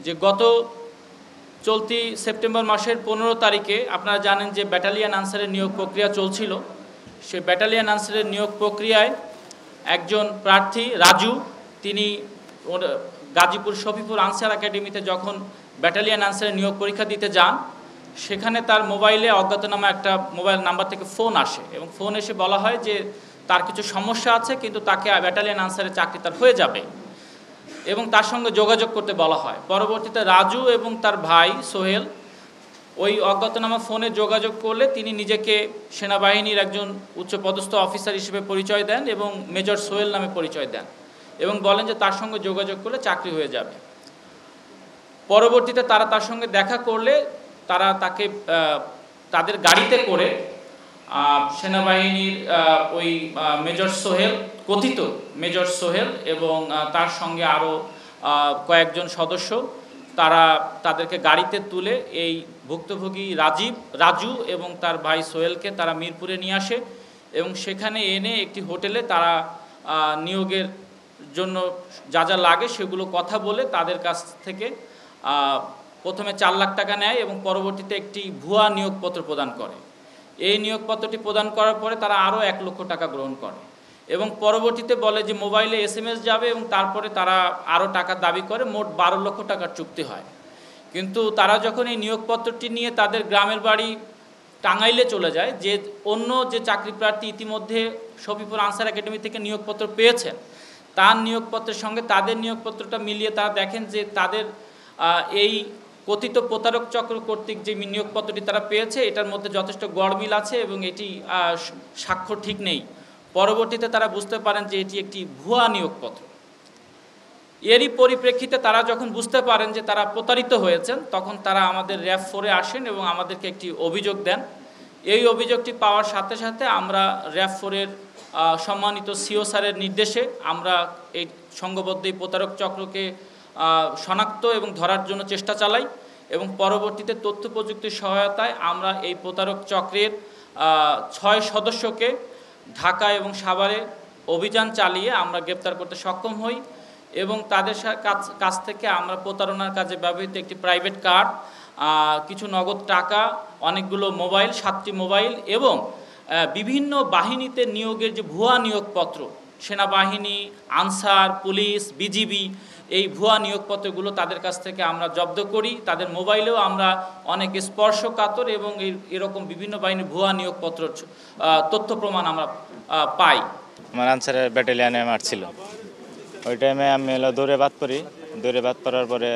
যে গত চলতি সেপ্টেম্বর মাসের 15 তারিখে আপনারা জানেন যে ব্যাটালিয়ন আনসারের নিয়োগ প্রক্রিয়া চলছিল। সেই ব্যাটালিয়ন আনসারের নিয়োগ প্রক্রিয়ায় একজন প্রার্থী রাজু, তিনি গাজীপুর শফিপুর আনসার একাডেমিতে যখন ব্যাটালিয়ন আনসারের নিয়োগ পরীক্ষা দিতে যান, সেখানে তার মোবাইলে অজ্ঞাতনামা একটা মোবাইল নাম্বার থেকে ফোন আসে এবং ফোন এসে বলা হয় যে তার কিছু সমস্যা আছে, কিন্তু তাকে ব্যাটালিয়ন আনসারের চাকরি তার হয়ে যাবে এবং তার সঙ্গে যোগাযোগ করতে বলা হয়। পরবর্তীতে রাজু এবং তার ভাই সোহেল ওই অজ্ঞাতনামা ফোনে যোগাযোগ করলে তিনি নিজেকে সেনাবাহিনীর একজন উচ্চপদস্থ অফিসার হিসেবে পরিচয় দেন এবং মেজর সোহেল নামে পরিচয় দেন এবং বলেন যে তার সঙ্গে যোগাযোগ করলে চাকরি হয়ে যাবে। পরবর্তীতে তারা তার সঙ্গে দেখা করলে তারা তাকে তাদের গাড়িতে করে সেনাবাহিনীর ওই মেজর সোহেল, কথিত মেজর সোহেল এবং তার সঙ্গে আরও কয়েকজন সদস্য, তাদেরকে গাড়িতে তুলে এই ভুক্তভোগী রাজু এবং তার ভাই সোহেলকে তারা মিরপুরে নিয়ে আসে এবং সেখানে এনে একটি হোটেলে তারা নিয়োগের জন্য যা যা লাগে সেগুলো কথা বলে তাদের কাছ থেকে প্রথমে 4 লাখ টাকা নেয় এবং পরবর্তীতে একটি ভুয়া নিয়োগপত্র প্রদান করে। এই নিয়োগপত্রটি প্রদান করার পরে তারা আরও 1 লক্ষ টাকা গ্রহণ করে এবং পরবর্তীতে বলে যে মোবাইলে SMS যাবে এবং তারপরে তারা আরও টাকা দাবি করে। মোট 12 লক্ষ টাকার চুক্তি হয়। কিন্তু তারা যখন এই নিয়োগপত্রটি নিয়ে তাদের গ্রামের বাড়ি টাঙ্গাইলে চলে যায়, যে অন্য যে চাকরি প্রার্থী ইতিমধ্যে শফিপুর আনসার একাডেমি থেকে নিয়োগপত্র পেয়েছেন, তার নিয়োগপত্রের সঙ্গে তাদের নিয়োগপত্রটা মিলিয়ে তারা দেখেন যে তাদের এই কথিত প্রতারক চক্র কর্তৃক যে নিয়োগপত্রটি তারা পেয়েছে এটার মধ্যে যথেষ্ট গড়মিল আছে এবং এটি স্বাক্ষর ঠিক নেই। পরবর্তীতে তারা বুঝতে পারেন যে এটি একটি ভুয়া নিয়োগপত্র। এরই পরিপ্রেক্ষিতে তারা যখন বুঝতে পারেন যে তারা প্রতারিত হয়েছেন, তখন তারা আমাদের RAF 4-এ আসেন এবং আমাদেরকে একটি অভিযোগ দেন। এই অভিযোগটি পাওয়ার সাথে সাথে আমরা RAF 4-এর সম্মানিত CO স্যারের নির্দেশে আমরা এই সংঘবদ্ধ এই প্রতারক চক্রকে শনাক্ত এবং ধরার জন্য চেষ্টা চালাই এবং পরবর্তীতে তথ্য প্রযুক্তির সহায়তায় আমরা এই প্রতারক চক্রের 6 সদস্যকে ঢাকা এবং সাভারে অভিযান চালিয়ে আমরা গ্রেপ্তার করতে সক্ষম হই এবং তাদের কাছ থেকে আমরা প্রতারণার কাজে ব্যবহৃত একটি প্রাইভেট কার, কিছু নগদ টাকা, অনেকগুলো মোবাইল, 7টি মোবাইল এবং বিভিন্ন বাহিনীতে নিয়োগের যে ভুয়া নিয়োগপত্র, সেনাবাহিনী, আনসার, পুলিশ, BGB, এই ভুয়া নিয়োগপত্রগুলো তাদের কাছ থেকে আমরা জব্দ করি। তাদের মোবাইলেও আমরা অনেক স্পর্শকাতর এবং এরকম বিভিন্ন বাহিনীর ভুয়া নিয়োগপত্র তথ্য প্রমাণ আমরা পাই। আমার আনসারের ব্যাটালিয়ানে আমার ছিল। ওই টাইমে আমি দৌড়ে বাদ পড়ার পরে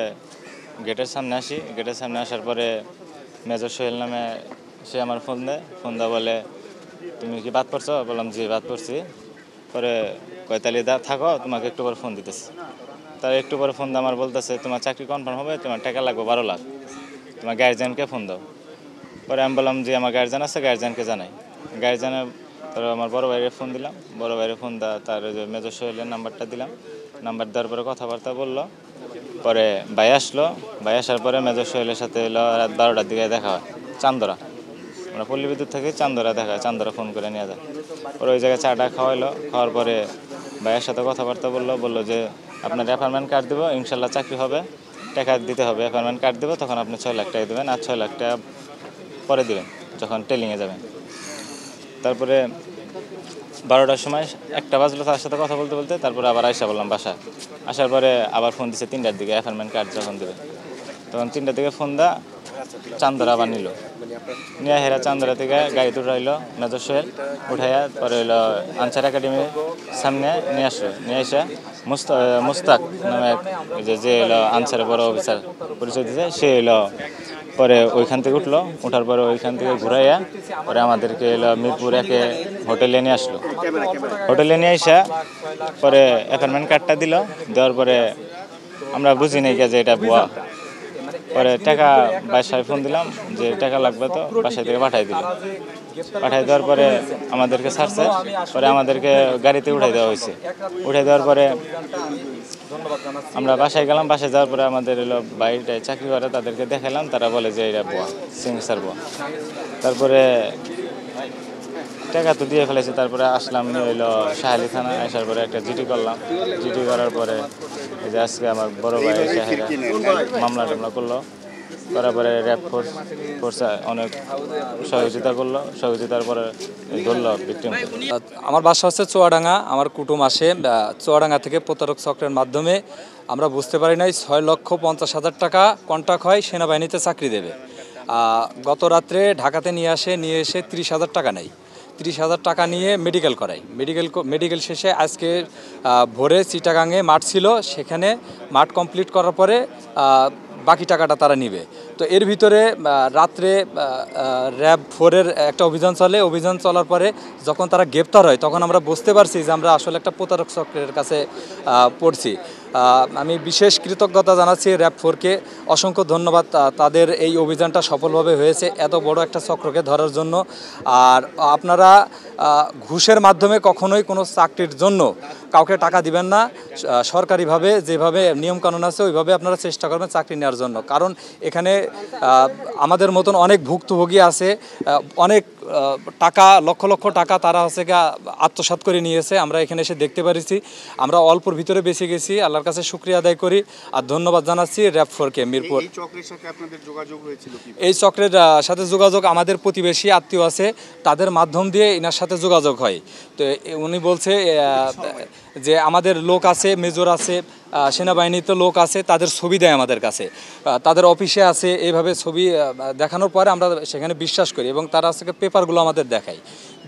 গেটের সামনে আসি। গেটের সামনে আসার পরে মেজর সোহেল নামে সে আমার ফোন দেয় বলে, তুমি কি বাদ পড়ছো? বললাম জি বাদ পড়ছি। পরে কয়তালি থাকো, তোমাকে একটু পরে ফোন দিতেছে। তার একটু পরে ফোন দিয়ে আমার বলতেছে, তোমার চাকরি কনফার্ম হবে, তোমার টাকা লাগবে 12 লাখ, তোমার গার্জিয়ানকে ফোন দাও। পরে আমি বললাম যে আমার গার্জিয়ান আছে, গার্জিয়ানকে জানাই। গার্জিয়ানে তারপর আমার বড় ভাইয়ের ফোন দিলাম। বড় ভাইয়ের ফোন দেওয়া তার মেজর সোহেলের নাম্বারটা দিলাম। নাম্বার দেওয়ার পরে কথাবার্তা বললো। পরে ভাই আসলো। ভাই আসার পরে মেজর সোহেলের সাথে রাত 12টার দিকে দেখা হয় চান্দরা। আমরা পল্লী বিদ্যুৎ থেকে চান্দরা দেখা হয়, চান্দরা ফোন করে নিয়ে যায়। পরে ওই জায়গায় চাটা খাওয়াইলো। খাওয়ার পরে ভাইয়ের সাথে কথাবার্তা বললো যে আপনার অ্যাপয়েন্টমেন্ট কার্ড দেবো, ইনশাল্লাহ চাকরি হবে, টাকা দিতে হবে। অ্যাপয়েন্টমেন্ট কার্ড দেবো, তখন আপনি 6 লাখ টাকা দেবেন, আর 6 লাখ টাকা পরে দেবেন যখন ট্রেনিংয়ে যাবেন। তারপরে 12টার সময় 1টা বাজলো তার সাথে কথা বলতে। তারপরে আবার আইসা বললাম বাসা। আসার পরে আবার ফোন দিচ্ছে 3টার দিকে, অ্যাপয়েন্টমেন্ট কার্ড যখন দেবে। তখন 3টার দিকে ফোন দেওয়া চান্দরা আবার নিল। নিয়ে হেরা চান্দরা থেকে গাড়িতে উঠাইলো মেজর সোহেল। উঠাইয়া পরে হইলো আনসার একাডেমির সামনে নিয়ে আসলো। নিয়ে এসে মুস্তাক নামে যে হলো আনসারের বড় অফিসার পরিচয় দিতে, সে হইলো পরে ওইখান থেকে উঠলো। উঠার পরে ওইখান থেকে ঘুরাইয়া পরে আমাদেরকে এলো মিরপুর 1-এ হোটেলে নিয়ে আসলো। হোটেলে নিয়ে এসে পরে অ্যাপয়েন্টমেন্ট কার্ডটা দিল। দেওয়ার পরে আমরা বুঝি নাই যে এটা ভুয়া। পরে টাকা বাসায় ফোন দিলাম যে টাকা লাগবে, তো বাসায় থেকে পাঠাই দিল। পাঠাই দেওয়ার পরে আমাদেরকে ছাড়ছে। পরে আমাদেরকে গাড়িতে উঠাই দেওয়া হয়েছে। উঠাই দেওয়ার পরে আমরা বাসায় গেলাম। বাসায় যাওয়ার পরে আমাদের এলো বাইরে চাকরি করে, তাদেরকে দেখালাম। তারা বলে যে এটা ভুয়া, সিংসার ভুয়া। তারপরে টাকা তো দিয়ে ফেলেছে। তারপরে আসলাম হইলো শাহালি থানা। আসার পরে একটা জিডি করলাম। জিডি করার পরে এই যে আজকে আমার বড় ভাই মামলা টামলা করলো, করার পরে র্যাব ফোর্স অনেক সহযোগিতার পরে ধরলো ভিকটিম। আমার বাসা হচ্ছে চুয়াডাঙ্গা। আমার কুটুম আসে চুয়াডাঙ্গা থেকে প্রতারক চক্রের মাধ্যমে, আমরা বুঝতে পারি নাই 6,50,000 টাকা কন্ট্রাক্ট হয় সেনাবাহিনীতে চাকরি দেবে। গত রাত্রে ঢাকাতে নিয়ে এসে 30,000 টাকা নেয়। 30,000 টাকা নিয়ে মেডিকেল করাই। মেডিকেল শেষে আজকে ভোরে চিটাগাঙে মাঠ ছিল, সেখানে মাঠ কমপ্লিট করার পরে বাকি টাকাটা তারা নিবে। তো এর ভিতরে রাত্রে র্যাব 4-এর একটা অভিযান চলে। অভিযান চলার পরে যখন তারা গ্রেপ্তার হয় তখন আমরা বুঝতে পারছি যে আমরা আসলে একটা প্রতারক চক্রের কাছে পড়ছি। আমি বিশেষ কৃতজ্ঞতা জানাচ্ছি র্যাব 4-কে, অসংখ্য ধন্যবাদ। তাদের এই অভিযানটা সফলভাবে হয়েছে এত বড় একটা চক্রকে ধরার জন্য। আর আপনারা ঘুষের মাধ্যমে কখনোই কোনো চাকরির জন্য কাউকে টাকা দিবেন না। সরকারিভাবে যেভাবে নিয়মকানুন আছে ওইভাবে আপনারা চেষ্টা করবেন চাকরি নেওয়ার জন্য। কারণ এখানে আমাদের মতন অনেক ভুক্তভোগী আছে, অনেক টাকা লক্ষ লক্ষ টাকা তারা হচ্ছে আত্মসাৎ করে নিয়েছে। আমরা এখানে এসে দেখতে পারিছি। আমরা অল্পর ভিতরে বেঁচে গেছি, আল্লাহর কাছে শুকরিয়া আদায় করি আর ধন্যবাদ জানাচ্ছি র্যাব 4-কে মিরপুর। এই চক্রের সাথে আপনাদের যোগাযোগ হয়েছিল কি? এই চক্রের সাথে যোগাযোগ আমাদের প্রতিবেশী আত্মীয় আছে, তাদের মাধ্যম দিয়ে এনার সাথে যোগাযোগ হয়। তো উনি বলছে যে আমাদের লোক আছে, মেজর আছে, সেনাবাহিনীতে লোক আছে, তাদের ছবি দেয় আমাদের কাছে, তাদের অফিসে আছে। এইভাবে ছবি দেখানোর পরে আমরা সেখানে বিশ্বাস করি এবং তারা আজকে পেপারগুলো আমাদের দেখায়,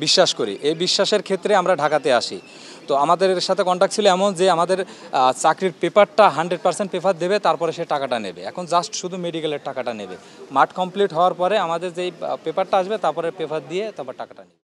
বিশ্বাস করি। এই বিশ্বাসের ক্ষেত্রে আমরা ঢাকাতে আসি। তো আমাদের সাথে কন্ট্যাক্ট ছিল এমন যে আমাদের চাকরির পেপারটা 100% পেপার দেবে, তারপরে সে টাকাটা নেবে। এখন জাস্ট শুধু মেডিকেলের টাকাটা নেবে। মাঠ কমপ্লিট হওয়ার পরে আমাদের যেই পেপারটা আসবে তারপরে পেপার দিয়ে তারপর টাকাটা নেবে।